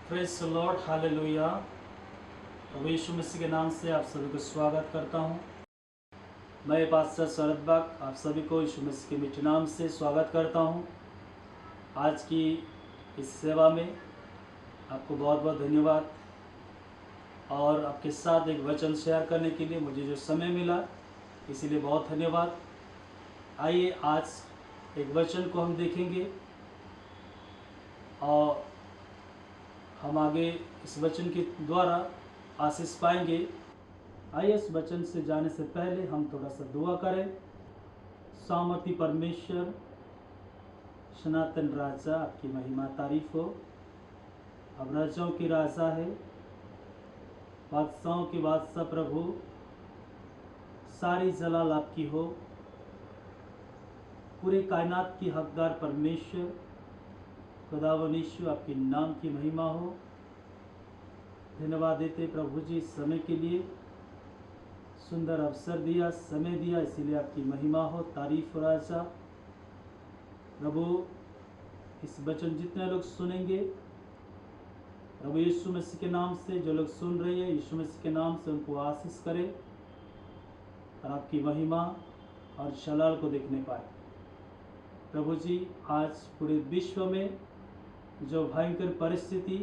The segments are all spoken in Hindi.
Praise the Lord, hallelujah. प्रभु यीशु मसीह के नाम से आप सभी को स्वागत करता हूं। मैं पास्टर शरद बाग आप सभी को यीशु मसीह के मीठे नाम से स्वागत करता हूं। आज की इस सेवा में आपको बहुत बहुत धन्यवाद और आपके साथ एक वचन शेयर करने के लिए मुझे जो समय मिला इसीलिए बहुत धन्यवाद। आइए आज एक वचन को हम देखेंगे और हम आगे इस वचन के द्वारा आशीष पाएंगे। आइए इस वचन से जाने से पहले हम थोड़ा सा दुआ करें। सामर्थी परमेश्वर, सनातन राजा, आपकी महिमा तारीफ हो। अब राजाओं की राजा है, बादशाहों की बादशाह प्रभु, सारी जलाल आपकी हो। पूरे कायनात की हकदार परमेश्वर खुदावन यीशु, आपके नाम की महिमा हो। धन्यवाद देते प्रभु जी इस समय के लिए, सुंदर अवसर दिया, समय दिया, इसीलिए आपकी महिमा हो, तारीफ हो राजा। प्रभु इस वचन जितने लोग सुनेंगे प्रभु यीशु मसीह के नाम से, जो लोग सुन रहे हैं यीशु मसीह के नाम से उनको आशीष करे और आपकी महिमा और जलाल को देखने पाए। प्रभु जी आज पूरे विश्व में जो भयंकर परिस्थिति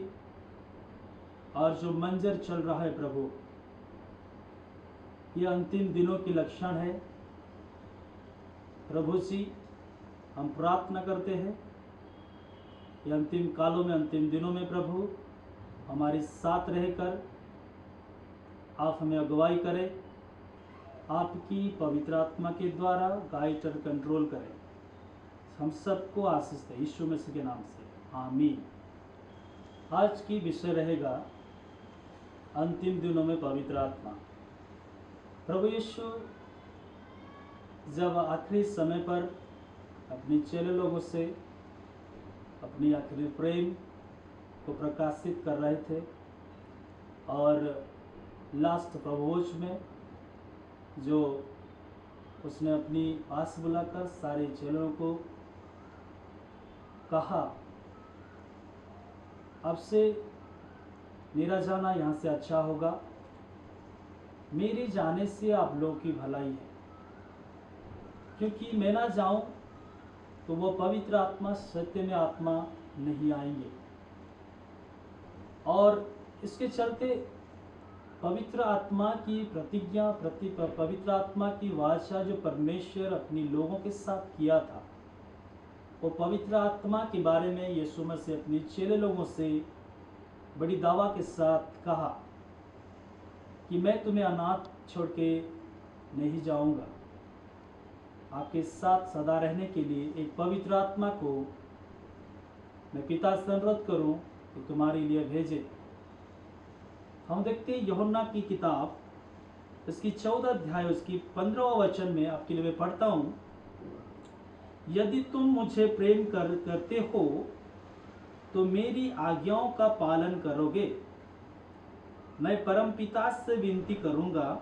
और जो मंजर चल रहा है प्रभु, यह अंतिम दिनों की लक्षण है। प्रभु जी हम प्रार्थना करते हैं ये अंतिम कालों में, अंतिम दिनों में प्रभु हमारे साथ रहकर आप हमें अगुवाई करें, आपकी पवित्र आत्मा के द्वारा गाइड और कंट्रोल करें। हम सबको आशीष दें यीशु मसीह के नाम से, आमीन। आज की विषय रहेगा अंतिम दिनों में पवित्र आत्मा। प्रभु यीशु जब आखिरी समय पर अपने चेले लोगों से अपनी आखिरी प्रेम को प्रकाशित कर रहे थे और लास्ट प्रभोज में जो उसने अपनी पास बुलाकर सारे चेलों को कहा, अब से मेरा जाना यहाँ से अच्छा होगा, मेरे जाने से आप लोगों की भलाई है, क्योंकि मैं ना जाऊं तो वो पवित्र आत्मा, सत्य में आत्मा नहीं आएंगे। और इसके चलते पवित्र आत्मा की प्रतिज्ञा, पवित्र आत्मा की वाचा जो परमेश्वर अपनी लोगों के साथ किया था, वो पवित्र आत्मा के बारे में यीशु मसीह अपने चेले लोगों से बड़ी दावा के साथ कहा कि मैं तुम्हें अनाथ छोड़ के नहीं जाऊंगा, आपके साथ सदा रहने के लिए एक पवित्र आत्मा को मैं पिता से अनुरोध करूं कि तुम्हारे लिए भेजे। हम देखते हैं यूहन्ना की किताब, इसकी 14 अध्याय, उसकी 15वां वचन में आपके लिए मैं पढ़ता हूं। यदि तुम मुझे प्रेम करते हो तो मेरी आज्ञाओं का पालन करोगे। मैं परम पिता से विनती करूंगा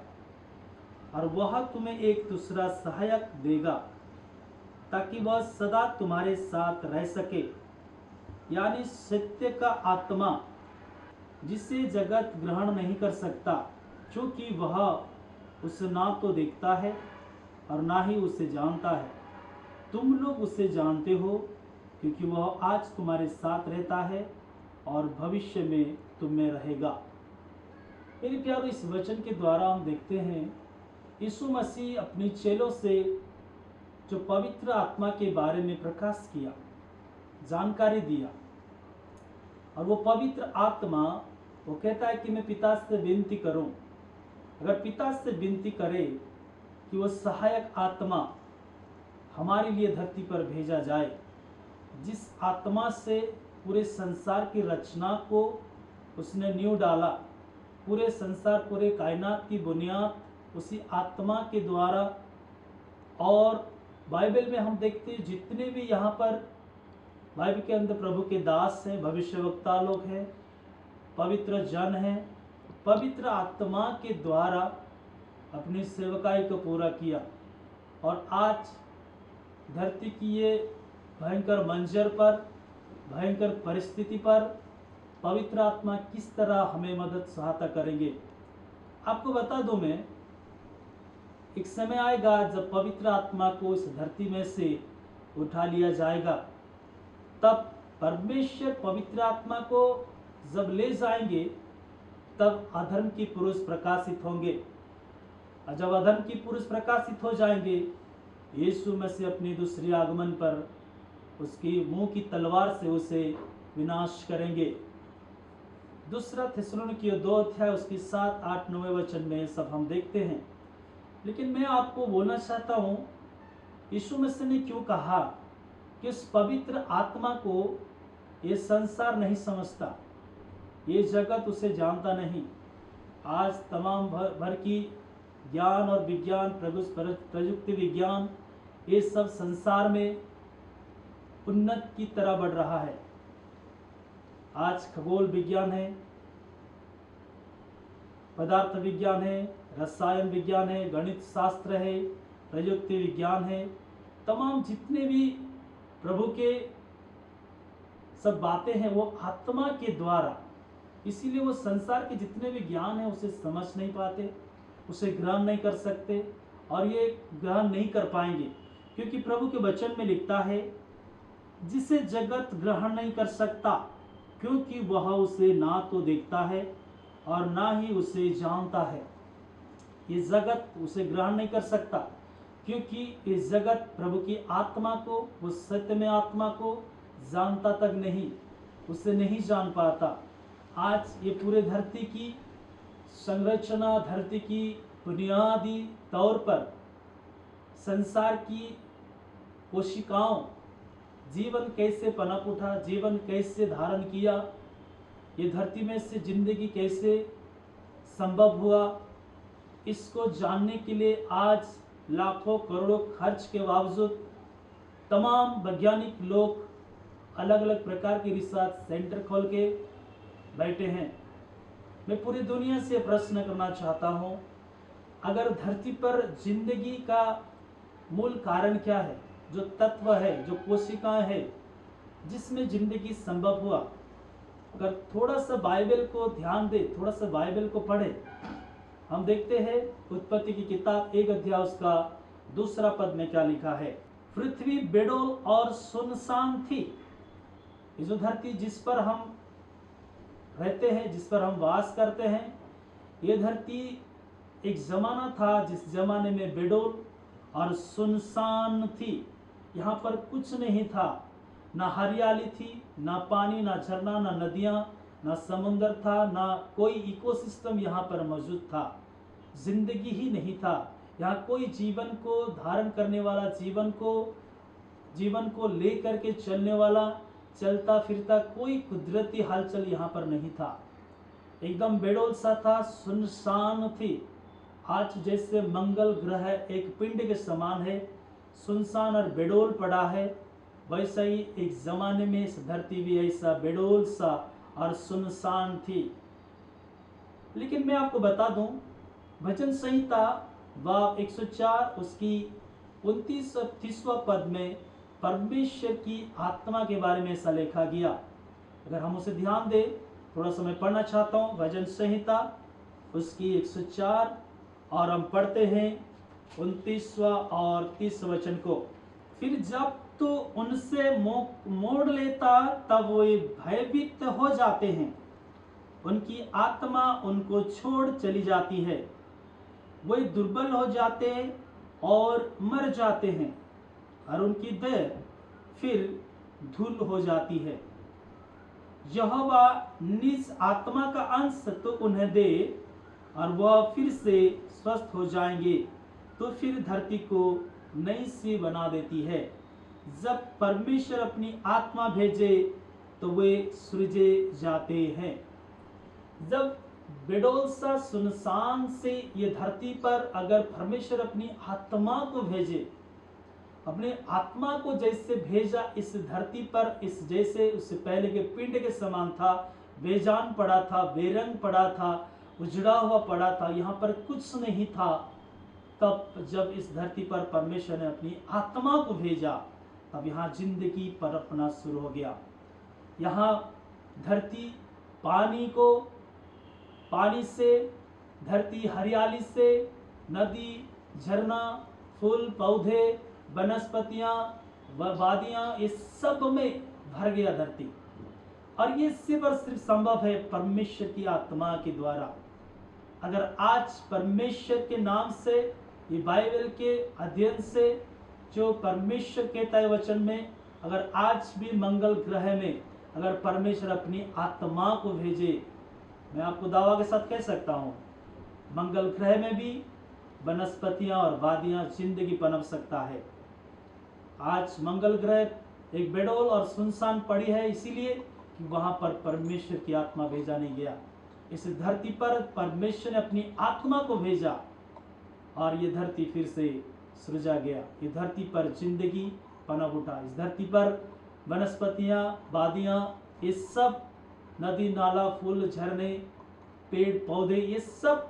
और वह तुम्हें एक दूसरा सहायक देगा ताकि वह सदा तुम्हारे साथ रह सके, यानी सत्य का आत्मा, जिसे जगत ग्रहण नहीं कर सकता, क्योंकि वह उसे ना तो देखता है और ना ही उसे जानता है। तुम लोग उसे जानते हो क्योंकि वह आज तुम्हारे साथ रहता है और भविष्य में तुम में रहेगा। मेरे प्यारों, इस वचन के द्वारा हम देखते हैं यीशु मसीह अपने चेलों से जो पवित्र आत्मा के बारे में प्रकाश किया, जानकारी दिया, और वो पवित्र आत्मा, वो कहता है कि मैं पिता से विनती करूं। अगर पिता से विनती करे कि वो सहायक आत्मा हमारे लिए धरती पर भेजा जाए, जिस आत्मा से पूरे संसार की रचना को उसने नींव डाला, पूरे संसार, पूरे कायनात की बुनियाद उसी आत्मा के द्वारा। और बाइबल में हम देखते हैं जितने भी यहाँ पर बाइबल के अंदर प्रभु के दास हैं, भविष्यवक्ता लोग हैं, पवित्र जन हैं, पवित्र आत्मा के द्वारा अपनी सेवकाई को पूरा किया। और आज धरती की ये भयंकर मंजर पर, भयंकर परिस्थिति पर पवित्र आत्मा किस तरह हमें मदद सहायता करेंगे। आपको बता दूं मैं, एक समय आएगा जब पवित्र आत्मा को इस धरती में से उठा लिया जाएगा। तब परमेश्वर पवित्र आत्मा को जब ले जाएंगे तब अधर्म की पुरुष प्रकाशित होंगे, और जब अधर्म की पुरुष प्रकाशित हो जाएंगे, यीशु मसीह अपने दूसरे आगमन पर उसकी मुंह की तलवार से उसे विनाश करेंगे। दूसरा थिस्सलुनीकियों 2 अध्याय उसकी 7, 8, 9 वचन में सब हम देखते हैं। लेकिन मैं आपको बोलना चाहता हूँ, यीशु मसीह ने क्यों कहा कि उस पवित्र आत्मा को ये संसार नहीं समझता, ये जगत उसे जानता नहीं। आज तमाम भर की ज्ञान और विज्ञान, प्रयुक्ति विज्ञान, ये सब संसार में उन्नत की तरह बढ़ रहा है। आज खगोल विज्ञान है, पदार्थ विज्ञान है, रसायन विज्ञान है, गणित शास्त्र है, प्रयुक्ति विज्ञान है, तमाम जितने भी प्रभु के सब बातें हैं वो आत्मा के द्वारा, इसीलिए वो संसार के जितने भी ज्ञान है उसे समझ नहीं पाते, उसे ग्रहण नहीं कर सकते, और ये ग्रहण नहीं कर पाएंगे, क्योंकि प्रभु के वचन में लिखता है, जिसे जगत ग्रहण नहीं कर सकता, क्योंकि वह उसे ना तो देखता है और ना ही उसे जानता है। ये जगत उसे ग्रहण नहीं कर सकता, क्योंकि इस जगत प्रभु की आत्मा को, उस सत्य में आत्मा को जानता तक नहीं, उसे नहीं जान पाता। आज ये पूरे धरती की संरचना, धरती की बुनियादी तौर पर संसार की कोशिकाओं, जीवन कैसे पनप उठा, जीवन कैसे धारण किया, ये धरती में से जिंदगी कैसे संभव हुआ, इसको जानने के लिए आज लाखों करोड़ों खर्च के बावजूद तमाम वैज्ञानिक लोग अलग अलग प्रकार के रिसर्च सेंटर खोल के बैठे हैं। मैं पूरी दुनिया से प्रश्न करना चाहता हूँ, अगर धरती पर जिंदगी का मूल कारण क्या है, जो तत्व है, जो कोशिकाएं है जिसमें जिंदगी संभव हुआ, अगर थोड़ा सा बाइबल को ध्यान दे, थोड़ा सा बाइबल को पढ़े, हम देखते हैं उत्पत्ति की किताब 1 अध्याय उसका 2 पद में क्या लिखा है। पृथ्वी बेडोल और सुनसान थी। ये जो धरती जिस पर हम रहते हैं, जिस पर हम वास करते हैं, ये धरती एक जमाना था जिस जमाने में बेडोल और सुनसान थी। यहाँ पर कुछ नहीं था, ना हरियाली थी, ना पानी, ना झरना, ना नदियाँ, ना समुंदर था, ना कोई इकोसिस्टम यहाँ पर मौजूद था। जिंदगी ही नहीं था यहाँ, कोई जीवन को धारण करने वाला, जीवन को ले करके चलने वाला, चलता फिरता कोई कुदरती हलचल यहाँ पर नहीं था। एकदम बेडोल सा था, सुनसान थी। आज जैसे मंगल ग्रह एक पिंड के समान है, सुनसान और बेडोल पड़ा है, वैसा ही एक जमाने में इस धरती भी ऐसा बेडोल सा और सुनसान थी। लेकिन मैं आपको बता दूं, भजन संहिता बाब 104 उसकी 29 और 30वां पद में परमेश्वर की आत्मा के बारे में ऐसा लिखा गया। अगर हम उसे ध्यान दें, थोड़ा सा मैं पढ़ना चाहता हूँ भजन संहिता उसकी 104, और हम पढ़ते हैं 29वां और 30 वचन को। फिर जब तो उनसे मोड़ लेता तब वे भयभीत हो जाते हैं, उनकी आत्मा उनको छोड़ चली जाती है, वे दुर्बल हो जाते और मर जाते हैं, और उनकी देह फिर धूल हो जाती है। यहोवा निज आत्मा का अंश तो उन्हें दे और वह फिर से स्वस्थ हो जाएंगे, तो फिर धरती को नई सी बना देती है। जब परमेश्वर अपनी आत्मा भेजे तो वे सृजे जाते हैं। जब बेडोल सा सुनसान से ये धरती पर अगर परमेश्वर अपनी आत्मा को भेजे, अपने आत्मा को जैसे भेजा इस धरती पर, इस जैसे उससे पहले के पिंड के समान था, बेजान पड़ा था, बेरंग पड़ा था, उजड़ा हुआ पड़ा था, यहाँ पर कुछ नहीं था। तब जब इस धरती पर परमेश्वर ने अपनी आत्मा को भेजा, तब यहाँ जिंदगी पनपना शुरू हो गया। यहाँ धरती पानी से, धरती हरियाली से, नदी, झरना, फूल, पौधे, वनस्पतियां, वादियां, इस सब में भर गया धरती। और ये सिर्फ और सिर्फ संभव है परमेश्वर की आत्मा के द्वारा। अगर आज परमेश्वर के नाम से, ये बाइबल के अध्ययन से, जो परमेश्वर कहता है वचन में, अगर आज भी मंगल ग्रह में अगर परमेश्वर अपनी आत्मा को भेजे, मैं आपको दावा के साथ कह सकता हूँ, मंगल ग्रह में भी वनस्पतियां और वादियां, जिंदगी पनप सकता है। आज मंगल ग्रह एक बेडौल और सुनसान पड़ी है, इसीलिए कि वहां पर परमेश्वर की आत्मा भेजा नहीं गया। इस धरती पर परमेश्वर ने अपनी आत्मा को भेजा और ये धरती फिर से सृजा गया। ये धरती पर जिंदगी पनप उठा। इस धरती पर वनस्पतियां, वादियां, ये सब, नदी, नाला, फूल, झरने, पेड़, पौधे, ये सब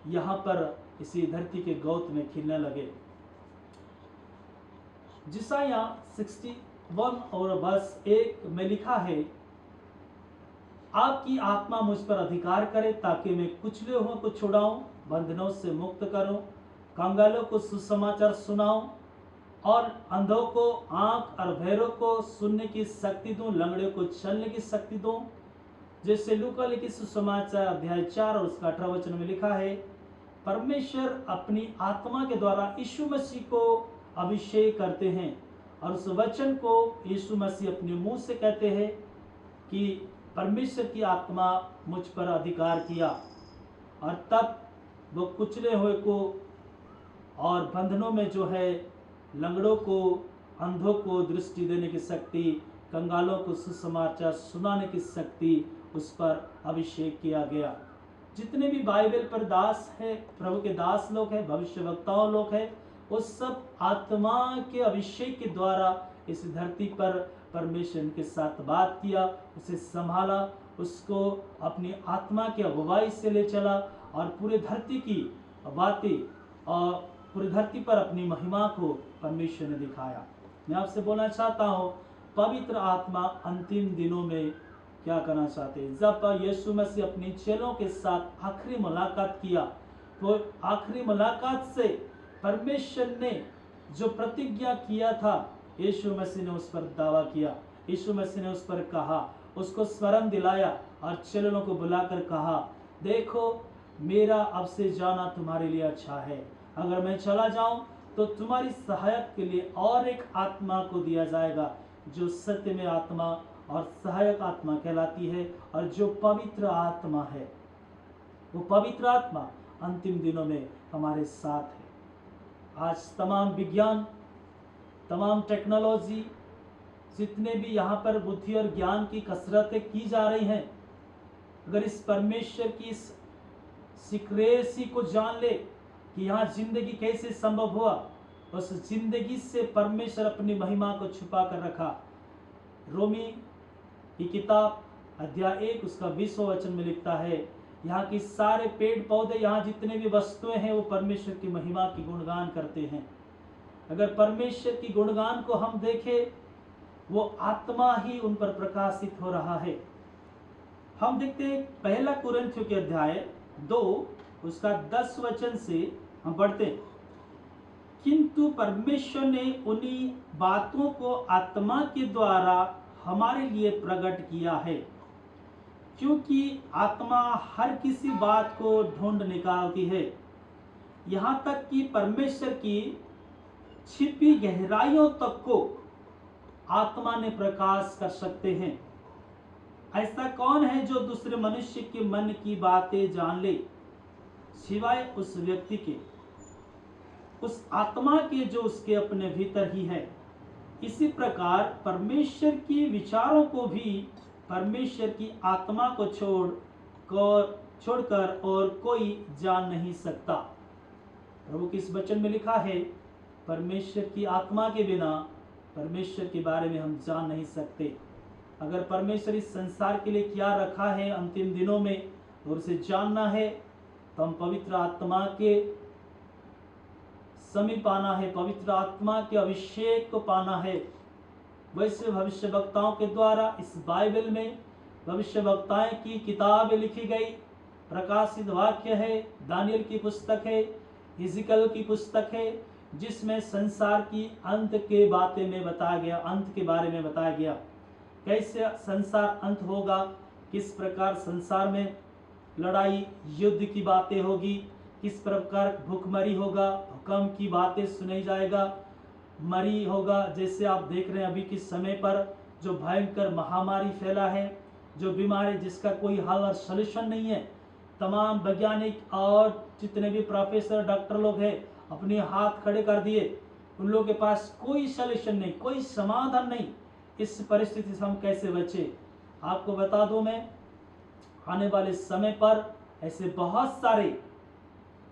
यहाँ पर इसी धरती के गोद में खिलने लगे। जिसाया 61 और वर्ष 1 में लिखा है, आपकी आत्मा मुझ पर अधिकार करे ताकि मैं कुचले हुओं को छुड़ाऊं, बंधनों से मुक्त करूं, कंगालों को सुसमाचार सुनाऊं और अंधों को आंख और बहरों को सुनने की शक्ति दूं, लंगड़े को चलने की शक्ति दूं। जैसे लूका लिखित सुसमाचार अध्याय 4 और उसका 18 वचन में लिखा है, परमेश्वर अपनी आत्मा के द्वारा यीशु मसीह को अभिषेक करते हैं और उस वचन को यीशु मसीह अपने मुंह से कहते हैं कि परमेश्वर की आत्मा मुझ पर अधिकार किया, और तब वो कुचले हुए को और बंधनों में जो है लंगड़ों को, अंधों को दृष्टि देने की शक्ति, कंगालों को सुसमाचार सुनाने की शक्ति उस पर अभिषेक किया गया। जितने भी बाइबल पर दास है, प्रभु के दास लोग हैं, भविष्यवक्ताओं लोग हैं, वो सब आत्मा के अभिषेक के द्वारा इस धरती पर परमेश्वर के साथ बात किया, उसे संभाला, उसको अपनी आत्मा की अगुवाई से ले चला और पूरे धरती की बातें और पूरी धरती पर अपनी महिमा को परमेश्वर ने दिखाया। मैं आपसे बोलना चाहता हूँ, पवित्र आत्मा अंतिम दिनों में क्या करना चाहते हैं। जब यीशु मसीह अपने चेलों के साथ आखिरी मुलाकात किया, तो आखिरी मुलाकात से परमेश्वर ने जो प्रतिज्ञा किया था, यीशु मसीह ने उस पर दावा किया, यीशु मसीह ने उस पर कहा, उसको स्मरण दिलाया और चेलों को बुलाकर कहा, देखो मेरा अब से जाना तुम्हारे लिए अच्छा है, अगर मैं चला जाऊं तो तुम्हारी सहायक के लिए और एक आत्मा को दिया जाएगा जो सत्य में आत्मा और सहायक आत्मा कहलाती है, और जो पवित्र आत्मा है, वो पवित्र आत्मा अंतिम दिनों में हमारे साथ है। आज तमाम विज्ञान, तमाम टेक्नोलॉजी, जितने भी यहाँ पर बुद्धि और ज्ञान की कसरतें की जा रही हैं, अगर इस परमेश्वर की इस सीक्रेसी को जान ले कि यहाँ जिंदगी कैसे संभव हुआ, उस जिंदगी से परमेश्वर अपनी महिमा को छुपा कर रखा। रोमी की किताब अध्याय 1 उसका 20वां वचन में लिखता है, यहाँ की सारे पेड़ पौधे, यहाँ जितने भी वस्तुएं हैं, वो परमेश्वर की महिमा की गुणगान करते हैं। अगर परमेश्वर की गुणगान को हम देखें, वो आत्मा ही उन पर प्रकाशित हो रहा है। हम देखते हैं 1 कुरिन्थियों के अध्याय 2 उसका 10 वचन से हम पढ़ते हैं, किंतु परमेश्वर ने उन्हीं बातों को आत्मा के द्वारा हमारे लिए प्रकट किया है, क्योंकि आत्मा हर किसी बात को ढूंढ निकालती है, यहाँ तक कि परमेश्वर की छिपी गहराइयों तक को आत्मा ने प्रकाश कर सकते हैं। ऐसा कौन है जो दूसरे मनुष्य के मन की बातें जान ले, सिवाय उस व्यक्ति के, उस आत्मा के जो उसके अपने भीतर ही है। इसी प्रकार परमेश्वर की विचारों को भी परमेश्वर की आत्मा को छोड़कर और कोई जान नहीं सकता। प्रभु के इस वचन में लिखा है, परमेश्वर की आत्मा के बिना परमेश्वर के बारे में हम जान नहीं सकते। अगर परमेश्वर इस संसार के लिए क्या रखा है अंतिम दिनों में और उसे जानना है, तो हम पवित्र आत्मा के समीप आना है, पवित्र आत्मा के अभिषेक को पाना है। वैसे भविष्यवक्ताओं के द्वारा इस बाइबल में भविष्यवक्ताएं की किताबें लिखी गई, प्रकाशित वाक्य है, दानियल की पुस्तक है, इज़िकल की पुस्तक है, जिसमें संसार की अंत के बातें में बताया गया, अंत के बारे में बताया गया, कैसे संसार अंत होगा, किस प्रकार संसार में लड़ाई युद्ध की बातें होगी, किस प्रकार भूखमरी होगा, भूकंप की बातें सुनाई जाएगा, मरी होगा। जैसे आप देख रहे हैं अभी के समय पर जो भयंकर महामारी फैला है, जो बीमारी जिसका कोई हल और सॉल्यूशन नहीं है, तमाम वैज्ञानिक और जितने भी प्रोफेसर डॉक्टर लोग हैं अपने हाथ खड़े कर दिए, उन लोगों के पास कोई सॉल्यूशन नहीं, कोई समाधान नहीं। इस परिस्थिति से हम कैसे बचे? आपको बता दूं मैं, आने वाले समय पर ऐसे बहुत सारे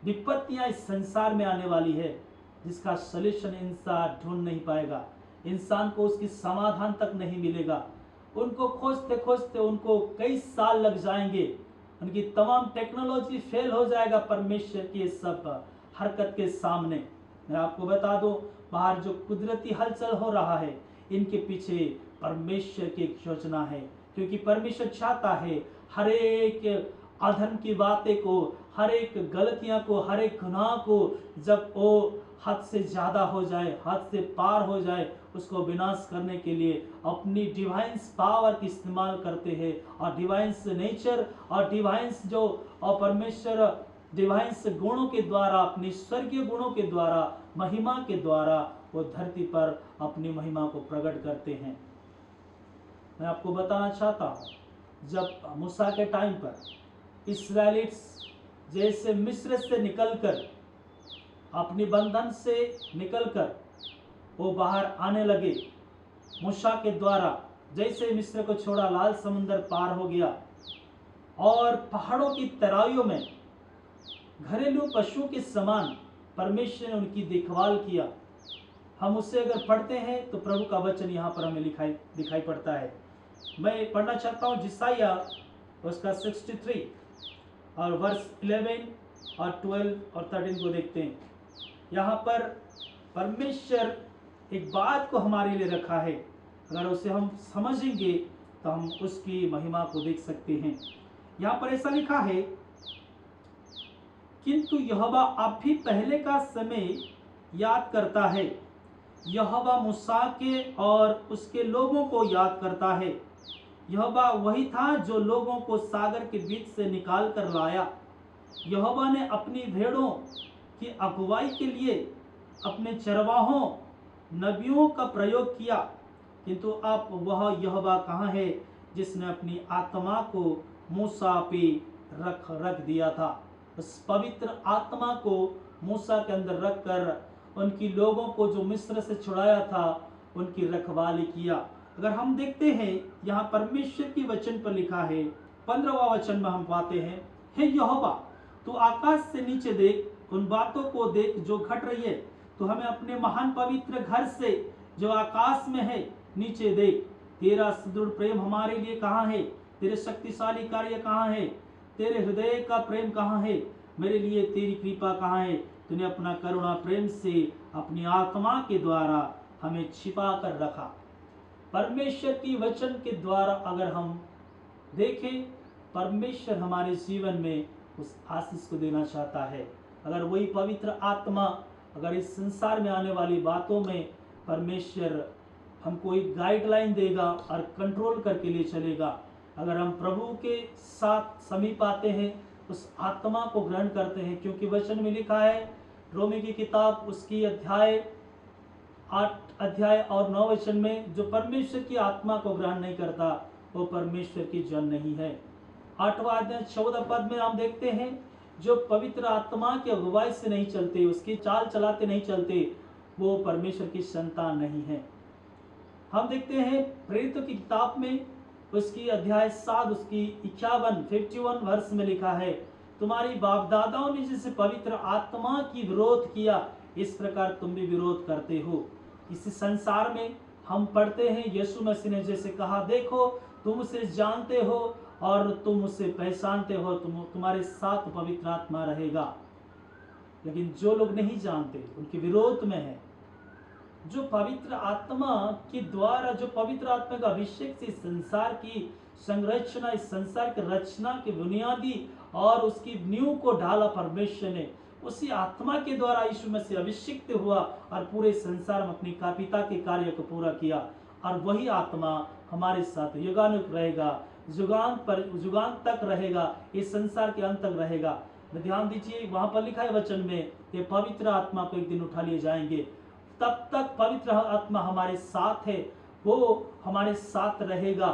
विपत्तियां इस संसार में आने वाली है जिसका सॉल्यूशन इंसान ढूंढ नहीं पाएगा, इंसान को उसकी समाधान तक नहीं मिलेगा। उनको खोजते खोजते उनको कई साल लग जाएंगे, उनकी तमाम टेक्नोलॉजी फेल हो जाएगा परमेश्वर की सब हरकत के सामने। मैं आपको बता दूं, बाहर जो कुदरती हलचल हो रहा है, इनके पीछे परमेश्वर की एक योजना है, क्योंकि परमेश्वर चाहता है हर एक अधर्म की बातें को, हर एक गलतियां को, हर एक गुनाह को जब वो हद से ज्यादा हो जाए, हद से पार हो जाए, उसको विनाश करने के लिए अपनी डिवाइंस पावर की इस्तेमाल करते हैं, और डिवाइंस नेचर और डिवाइंस जो और परमेश्वर डिवाइंस गुणों के द्वारा, अपनी स्वर्गीय गुणों के द्वारा, महिमा के द्वारा वो धरती पर अपनी महिमा को प्रकट करते हैं। मैं आपको बताना चाहता हूँ, जब मूसा के टाइम पर इस्राएलिट्स जैसे मिस्र से निकलकर, अपनी बंधन से निकलकर वो बाहर आने लगे, मूसा के द्वारा जैसे मिस्र को छोड़ा, लाल समुंदर पार हो गया, और पहाड़ों की तराइयों में घरेलू पशु के समान परमेश्वर ने उनकी देखभाल किया। हम उससे अगर पढ़ते हैं तो प्रभु का वचन यहाँ पर हमें दिखाई पड़ता है। मैं पढ़ना चाहता हूँ जिसाया उसका 63 और वर्स 11 और 12 और 13 को देखते हैं। यहाँ पर परमेश्वर एक बात को हमारे लिए रखा है, अगर उसे हम समझेंगे तो हम उसकी महिमा को देख सकते हैं। यहाँ पर ऐसा लिखा है, किंतु यहोवा अब भी पहले का समय याद करता है, यहोवा मूसा के और उसके लोगों को याद करता है। यहोवा वही था जो लोगों को सागर के बीच से निकाल कर लाया। यहोवा ने अपनी भेड़ों की अगुवाई के लिए अपने चरवाहों नबियों का प्रयोग किया, किंतु अब वह यहोवा कहाँ है जिसने अपनी आत्मा को मूसा पे रख दिया था। उस पवित्र आत्मा को मूसा के अंदर रखकर उनकी लोगों को जो मिस्र से छुड़ाया था उनकी रखवाली किया। अगर हम देखते हैं यहाँ परमेश्वर की वचन पर लिखा है, 15वां वचन में हम पाते हैं, हे यहोवा तू आकाश से नीचे देख, उन बातों को देख जो घट रही है, तो हमें अपने महान पवित्र घर से जो आकाश में है नीचे देख। तेरा सुदृढ़ प्रेम हमारे लिए कहाँ है? तेरे शक्तिशाली कार्य कहाँ है? तेरे हृदय का प्रेम कहाँ है? मेरे लिए तेरी कृपा कहाँ है? तूने अपना करुणा प्रेम से अपनी आत्मा के द्वारा हमें छिपा कर रखा। परमेश्वर की वचन के द्वारा अगर हम देखें, परमेश्वर हमारे जीवन में उस आशीष को देना चाहता है। अगर वही पवित्र आत्मा अगर इस संसार में आने वाली बातों में परमेश्वर हमको एक गाइडलाइन देगा और कंट्रोल करके ले चलेगा, अगर हम प्रभु के साथ समीप आते हैं, उस आत्मा को ग्रहण करते हैं, क्योंकि वचन में लिखा है, रोमी की किताब उसकी 8 अध्याय और 9 वचन में, जो परमेश्वर की आत्मा को ग्रहण नहीं करता वो परमेश्वर की जन नहीं है। 8वां अध्याय 14 पद में हम देखते हैं, जो पवित्र आत्मा की अगुवाई से नहीं चलते, उसकी चाल चलाते नहीं चलते, वो परमेश्वर की संतान नहीं है। हम देखते हैं प्रेरितों की किताब में उसकी अध्याय 7 उसकी 51 वर्ष में लिखा है, तुम्हारी बाप दादाओं ने जैसे पवित्र आत्मा की विरोध किया, इस प्रकार तुम भी विरोध करते हो। इस संसार में हम पढ़ते हैं, यीशु मसीह ने जैसे कहा, देखो तुम उसे जानते हो और तुम उसे पहचानते हो, तुम्हारे साथ पवित्र आत्मा रहेगा। लेकिन जो लोग नहीं जानते उनके विरोध में है। जो पवित्र आत्मा के द्वारा, जो पवित्र आत्मा का अभिषेक से संसार की संरचना, इस संसार की रचना की बुनियादी और उसकी नींव को ढाला परमेश्वर ने। उसी आत्मा के द्वारा यीशु मसीह अभिषिक्त हुआ और पूरे संसार में अपनी पिता के कार्य को पूरा किया। और वही आत्मा हमारे साथ युगानुग रहेगा, जुगान तक रहेगा, इस संसार के अंत तक रहेगा। ध्यान दीजिए, वहां पर लिखा है वचन में, ये पवित्र आत्मा को एक दिन उठा लिए जाएंगे। तब तक पवित्र आत्मा हमारे साथ है, वो हमारे साथ रहेगा।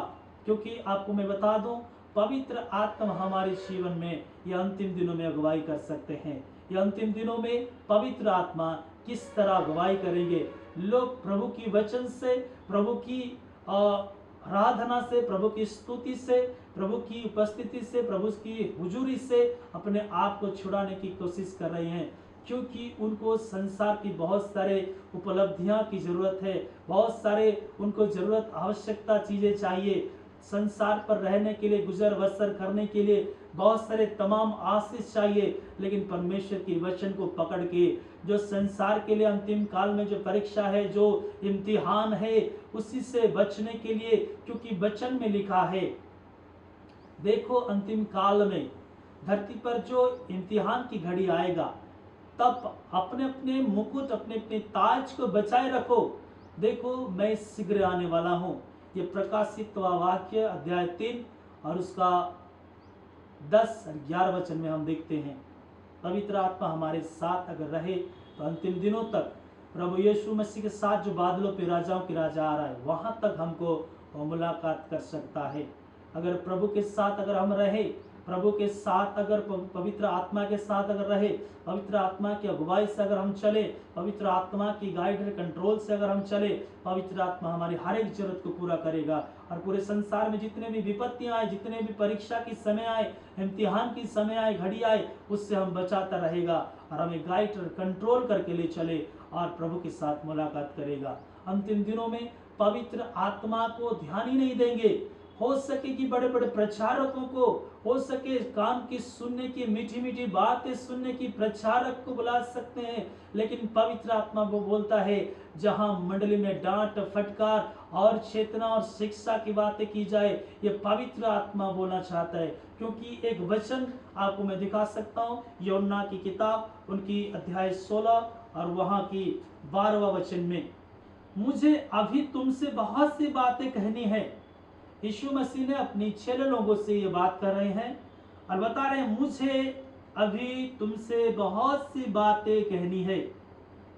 क्योंकि आपको मैं बता दूं, पवित्र आत्मा हमारे जीवन में ये अंतिम दिनों में अगुवाई कर सकते हैं। ये अंतिम दिनों में पवित्र आत्मा किस तरह अगुवाई करेंगे। लोग प्रभु की वचन से, प्रभु की आराधना से, प्रभु की स्तुति से, प्रभु की उपस्थिति से, प्रभु की हुजूरी से अपने आप को छुड़ाने की कोशिश कर रहे हैं। क्योंकि उनको संसार की बहुत सारे उपलब्धियां की जरूरत है, बहुत सारे उनको जरूरत आवश्यकता चीजें चाहिए। संसार पर रहने के लिए, गुजर बसर करने के लिए बहुत सारे तमाम आशीष चाहिए। लेकिन परमेश्वर की वचन को पकड़ के, जो संसार के लिए अंतिम काल में जो परीक्षा है, जो इम्तिहान है, उसी से बचने के लिए, क्योंकि वचन में लिखा है, देखो अंतिम काल में धरती पर जो इम्तिहान की घड़ी आएगा, तब अपने अपने मुकुट, अपने अपने ताज को बचाए रखो, देखो मैं शीघ्र आने वाला हूं। ये प्रकाशित वाक्य अध्याय 3 और उसका 10 और 11 वचन में हम देखते हैं। पवित्र आत्मा हमारे साथ अगर रहे तो अंतिम दिनों तक प्रभु यीशु मसीह के साथ जो बादलों पे राजाओं के राजा आ रहा है, वहां तक हमको मुलाकात कर सकता है। अगर प्रभु के साथ अगर हम रहे, प्रभु के साथ अगर पवित्र आत्मा के साथ अगर रहे, पवित्र आत्मा की अगुवाई से अगर हम चले, पवित्र आत्मा की गाइड कंट्रोल से अगर हम चले, पवित्र आत्मा हमारी हर एक जरूरत को पूरा करेगा। और पूरे संसार में जितने भी विपत्तियां आए, जितने भी परीक्षा की समय आए, इम्तिहान की समय आए, घड़ी आए, उससे हम बचाता रहेगा और हमें गाइड कंट्रोल करके ले चले और प्रभु के साथ मुलाकात करेगा। अंतिम दिनों में पवित्र आत्मा को ध्यान ही नहीं देंगे। हो सके कि बड़े बड़े प्रचारकों को, हो सके काम की सुनने की, मीठी मीठी बातें सुनने की प्रचारक को बुला सकते हैं, लेकिन पवित्र आत्मा वो बोलता है, जहां मंडली में डांट फटकार और चेतना और शिक्षा की बातें की जाए, ये पवित्र आत्मा बोलना चाहता है। क्योंकि एक वचन आपको मैं दिखा सकता हूँ, यूहन्ना की किताब, उनकी अध्याय 16 और वहां की 12वां वचन में, मुझे अभी तुमसे बहुत सी बातें कहनी है। यीशु मसीह ने अपनी चेले लोगों से ये बात कर रहे हैं और बता रहे हैं, मुझे अभी तुमसे बहुत सी बातें कहनी है,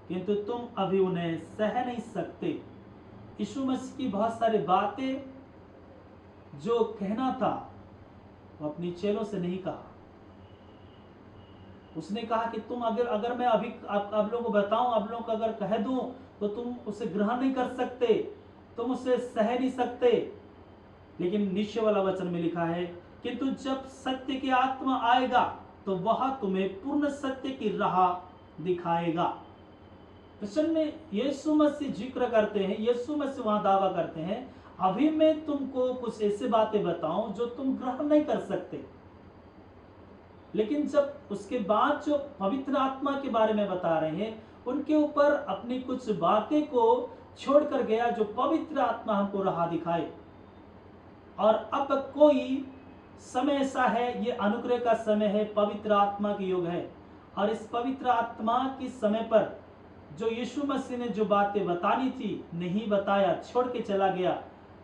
किंतु तुम अभी उन्हें सह नहीं सकते। यीशु मसीह की बहुत सारी बातें जो कहना था, वो अपनी चेलों से नहीं कहा। उसने कहा कि तुम अगर मैं अभी आप लोगों को बताऊं, आप लोगों को अगर कह दूं, तो तुम उसे ग्रहण नहीं कर सकते, तुम उसे सह नहीं सकते। लेकिन नीचे वाला वचन में लिखा है, किंतु जब सत्य की आत्मा आएगा तो वह तुम्हें पूर्ण सत्य की राह दिखाएगा। वचन में यीशु मसीह जिक्र करते हैं, यीशु मसीह वहां दावा करते हैं, अभी मैं तुमको कुछ ऐसी बातें बताऊं जो तुम ग्रहण नहीं कर सकते। लेकिन जब उसके बाद जो पवित्र आत्मा के बारे में बता रहे हैं, उनके ऊपर अपनी कुछ बातें को छोड़कर गया, जो पवित्र आत्मा हमको राह दिखाए। और अब कोई समय ऐसा है, ये अनुग्रह का समय है, पवित्र आत्मा की युग है। और इस पवित्र आत्मा के समय पर जो यीशु मसीह ने जो बातें बतानी थी नहीं बताया, छोड़ के चला गया,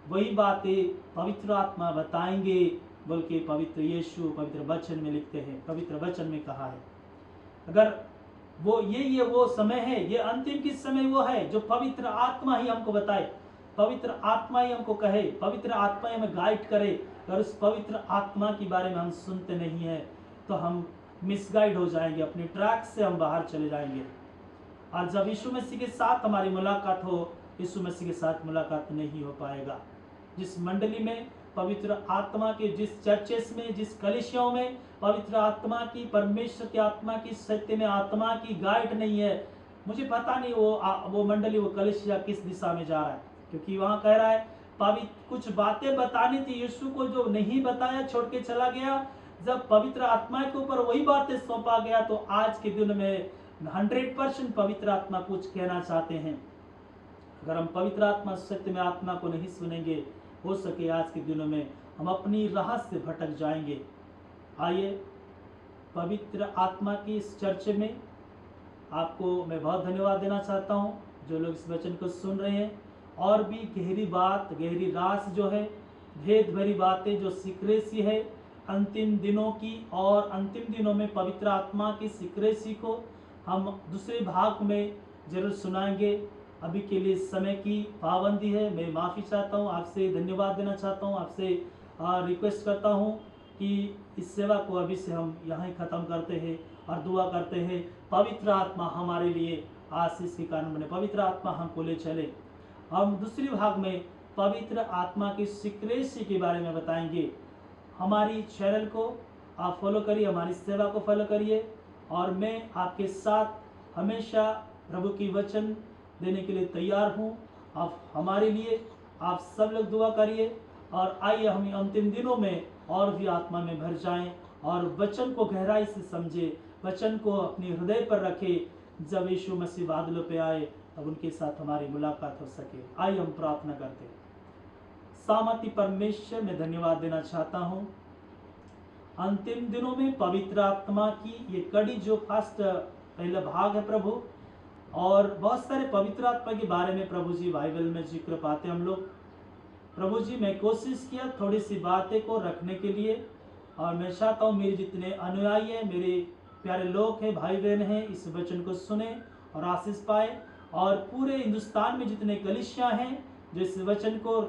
वही बातें पवित्र आत्मा बताएंगे, बल्कि पवित्र यीशु पवित्र वचन में लिखते हैं, पवित्र वचन में कहा है। अगर वो ये वो समय है, ये अंतिम की समय वो है जो पवित्र आत्मा ही हमको बताए, पवित्र आत्मा ही हमको कहे, पवित्र आत्मा ही हमें गाइड करे। अगर उस पवित्र आत्मा के बारे में हम सुनते नहीं है तो हम मिसगाइड हो जाएंगे, अपने ट्रैक से हम बाहर चले जाएंगे। और जब यीशु मसीह के साथ हमारी मुलाकात हो, यीशु मसीह के साथ मुलाकात नहीं हो पाएगा। जिस मंडली में पवित्र आत्मा के, जिस चर्चेस में, जिस कलीसियाओं में पवित्र आत्मा की, परमेश्वर की आत्मा की, सत्य में आत्मा की गाइड नहीं है, मुझे पता नहीं वो मंडली, वो कलीसिया किस दिशा में जा रहा है। क्योंकि वहां कह रहा है कुछ बातें बतानी थी यीशु को, जो नहीं बताया, छोड़ के चला गया। जब पवित्र आत्मा के ऊपर वही बातें सौंपा गया, तो आज के दिन में 100% पवित्र आत्मा कुछ कहना चाहते हैं। अगर हम पवित्र आत्मा, सत्य में आत्मा को नहीं सुनेंगे, हो सके आज के दिनों में हम अपनी राह से भटक जाएंगे। आइए पवित्र आत्मा की इस चर्चा में आपको मैं बहुत धन्यवाद देना चाहता हूँ जो लोग इस वचन को सुन रहे हैं। और भी गहरी बात, गहरी रास जो है, भेद भरी बातें जो सीक्रेसी है अंतिम दिनों की, और अंतिम दिनों में पवित्र आत्मा की सीक्रेसी को हम दूसरे भाग में जरूर सुनाएंगे। अभी के लिए समय की पाबंदी है, मैं माफ़ी चाहता हूँ, आपसे धन्यवाद देना चाहता हूँ, आपसे रिक्वेस्ट करता हूँ कि इस सेवा को अभी से हम यहाँ ही ख़त्म करते हैं और दुआ करते हैं पवित्र आत्मा हमारे लिए आशीष के कारण बने, पवित्र आत्मा हमको ले चले। हम दूसरी भाग में पवित्र आत्मा की सीक्रेसी के बारे में बताएंगे। हमारी चैनल को आप फॉलो करिए, हमारी सेवा को फॉलो करिए, और मैं आपके साथ हमेशा प्रभु की वचन देने के लिए तैयार हूँ। आप हमारे लिए आप सब लोग दुआ करिए, और आइए हम अंतिम दिनों में और भी आत्मा में भर जाएं और वचन को गहराई से समझे, वचन को अपने हृदय पर रखे। जब यीशु मसीह बादलों पे आए तब उनके साथ हमारी मुलाकात हो सके। आइए हम प्रार्थना करते हैं। सामर्थी परमेश्वर, मैं धन्यवाद देना चाहता हूँ अंतिम दिनों में पवित्र आत्मा की ये कड़ी जो फर्स्ट पहला भाग है प्रभु, और बहुत सारे पवित्र आत्मा के बारे में प्रभु जी बाइबल में जिक्र पाते हम लोग। प्रभु जी मैं कोशिश किया थोड़ी सी बातें को रखने के लिए, और मैं चाहता हूँ मेरे जितने अनुयायी हैं, मेरे प्यारे लोग हैं, भाई बहन हैं, इस वचन को सुने और आशीष पाए, और पूरे हिंदुस्तान में जितने कलीसियाँ हैं जो इस वचन को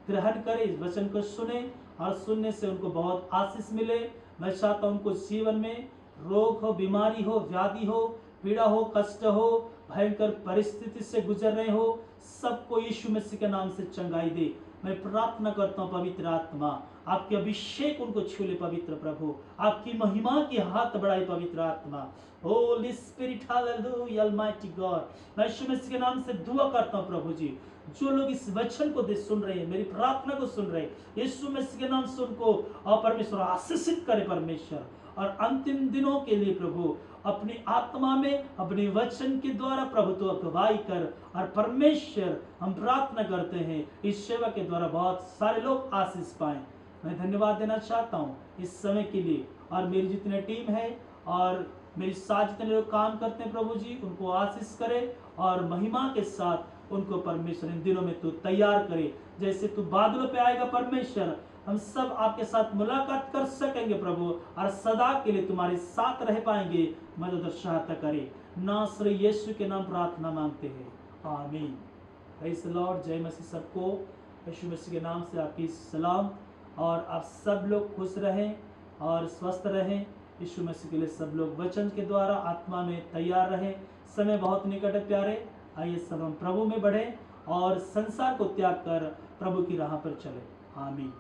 ग्रहण करें, इस वचन को सुने, और सुनने से उनको बहुत आशीष मिले। मैं चाहता हूँ उनको जीवन में रोग हो, बीमारी हो, व्याधि हो, पीड़ा हो, कष्ट हो, भयंकर परिस्थिति से गुजर रहे हो, सबको यीशु मसीह के नाम से चंगाई दे। मैं प्रार्थना करता हूँ पवित्र आत्मा आपके अभिषेक उनको छू ले पवित्र प्रभु, आपकी महिमा की हाथ बढ़ाए पवित्र आत्मा। Holi spirit, hallelujah, almighty God. मैं यीशु मसीह के नाम से दुआ करता हूँ प्रभु जी, जो लोग इस वचन को सुन रहे हैं, मेरी प्रार्थना को सुन रहे हैं, यीशु मसीह के नाम से उनको और परमेश्वर आशीषित करे परमेश्वर। और अंतिम दिनों के लिए प्रभु अपनी आत्मा में अपने वचन के द्वारा प्रभु तो अगुवाई कर, और परमेश्वर हम प्रार्थना करते हैं इस सेवा के द्वारा बहुत सारे लोग आशीष पाएं। मैं धन्यवाद देना चाहता हूँ इस समय के लिए, और मेरी जितने टीम है और मेरे साथ जितने लोग काम करते हैं प्रभु जी उनको आशीष करे, और महिमा के साथ उनको परमेश्वर इन दिनों में तू तैयार करे। जैसे तू बादलों पे आएगा परमेश्वर, हम सब आपके साथ मुलाकात कर सकेंगे प्रभु, और सदा के लिए तुम्हारे साथ रह पाएंगे। मदद और सहायता करे, नासरी यीशु के नाम प्रार्थना मांगते हैं, आमीन। Praise the Lord. जय मसीह सबको, यीशु मसीह के नाम से आपकी सलाम, और आप सब लोग खुश रहें और स्वस्थ रहें। यीशु मसीह के लिए सब लोग वचन के द्वारा आत्मा में तैयार रहें। समय बहुत निकट है प्यारे, आइए सब हम प्रभु में बढ़ें और संसार को त्याग कर प्रभु की राह पर चलें, आमीन।